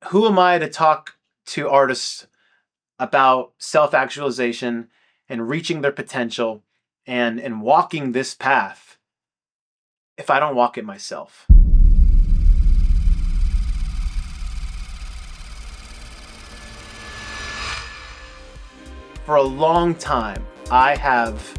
Who am I to talk to artists about self-actualization and reaching their potential and walking this path if I don't walk it myself? For a long time, I have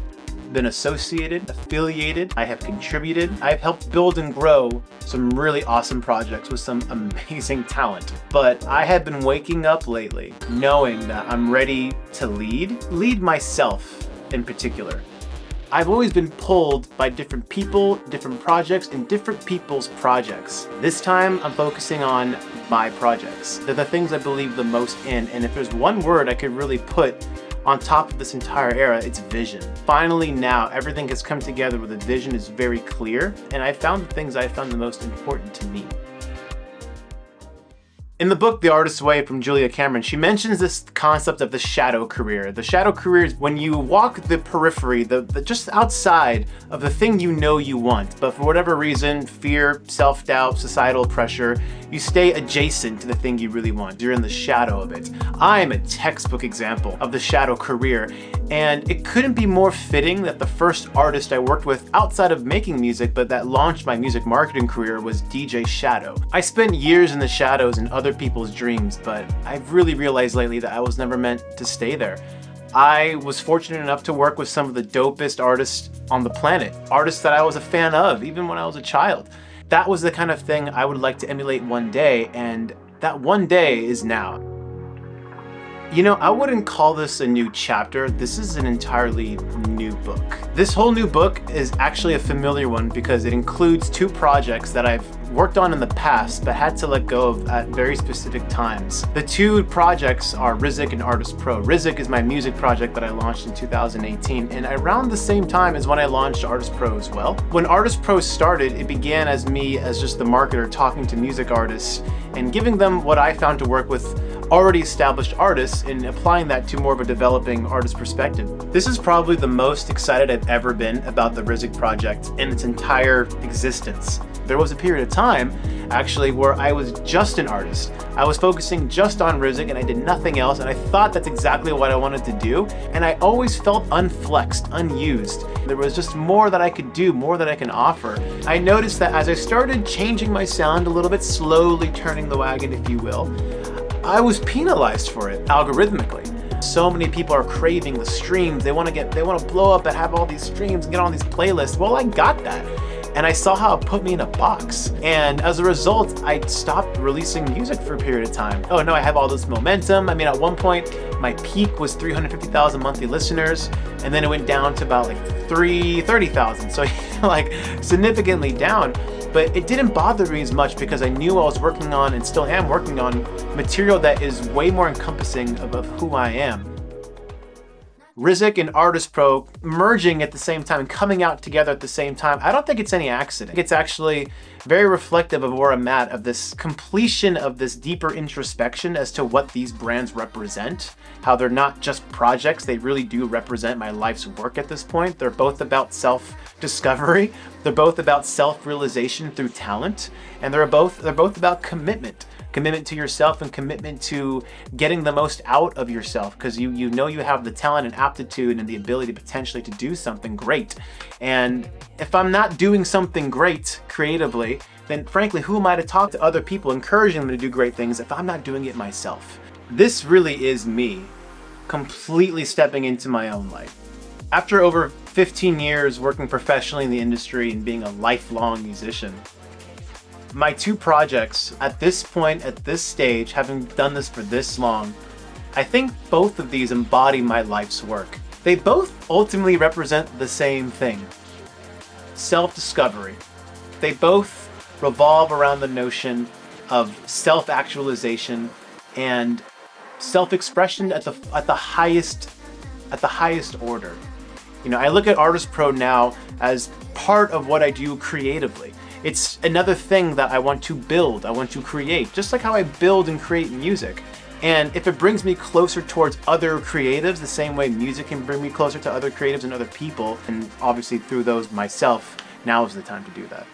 been associated, affiliated, I have contributed, I've helped build and grow some really awesome projects with some amazing talent. But I have been waking up lately knowing that I'm ready to lead myself in particular. I've always been pulled by different people, different projects, and different people's projects. This time, I'm focusing on my projects. They're the things I believe the most in, and if there's one word I could really put on top of this entire era, it's vision. Finally now, everything has come together where the vision is very clear, and I found the things I found the most important to me. In the book, The Artist's Way from Julia Cameron, she mentions this concept of the shadow career. The shadow career is when you walk the periphery, the just outside of the thing you know you want, but for whatever reason, fear, self-doubt, societal pressure, you stay adjacent to the thing you really want. You're in the shadow of it. I'm a textbook example of the shadow career, and it couldn't be more fitting that the first artist I worked with outside of making music, but that launched my music marketing career, was DJ Shadow. I spent years in the shadows and other people's dreams, but I've really realized lately that I was never meant to stay there. I was fortunate enough to work with some of the dopest artists on the planet, artists that I was a fan of, even when I was a child. That was the kind of thing I would like to emulate one day, and that one day is now. You know, I wouldn't call this a new chapter. This is an entirely new book. This whole new book is actually a familiar one because it includes two projects that I've worked on in the past but had to let go of at very specific times. The two projects are Rizik and ArtistPro. Rizik is my music project that I launched in 2018, and around the same time as when I launched ArtistPro as well. When ArtistPro started, it began as me as just the marketer talking to music artists and giving them what I found to work with already established artists and applying that to more of a developing artist perspective. This is probably the most excited I've ever been about the Rizik project in its entire existence. There was a period of time, actually, where I was just an artist. I was focusing just on Rizik and I did nothing else, and I thought that's exactly what I wanted to do, and I always felt unflexed, unused. There was just more that I could do, more that I can offer. I noticed that as I started changing my sound a little bit, slowly turning the wagon, if you will, I was penalized for it algorithmically. So many people are craving the streams. They want to blow up and have all these streams and get on these playlists. Well, I got that. And I saw how it put me in a box. And as a result, I stopped releasing music for a period of time. Oh no, I have all this momentum. I mean, at one point, my peak was 350,000 monthly listeners, and then it went down to about like 30,000. So like significantly down. But it didn't bother me as much because I knew I was working on, and still am working on, material that is way more encompassing of who I am. Rizik and ArtistPro merging at the same time and coming out together at the same time, I don't think it's any accident. It's actually very reflective of where I'm at, of this completion of this deeper introspection as to what these brands represent, how they're not just projects, they really do represent my life's work at this point. They're both about self-discovery, they're both about self-realization through talent, and they're both about commitment. Commitment to yourself and commitment to getting the most out of yourself, because you know you have the talent and aptitude and the ability potentially to do something great. And if I'm not doing something great creatively, then frankly, who am I to talk to other people, encouraging them to do great things if I'm not doing it myself? This really is me completely stepping into my own life. After over 15 years working professionally in the industry and being a lifelong musician, my two projects at this point, at this stage, having done this for this long, I think both of these embody my life's work. They both ultimately represent the same thing: self-discovery. They both revolve around the notion of self-actualization and self-expression at the highest order. You know, I look at ArtistPro now as part of what I do creatively. It's another thing that I want to build, I want to create, just like how I build and create music. And if it brings me closer towards other creatives, the same way music can bring me closer to other creatives and other people, and obviously through those myself, now is the time to do that.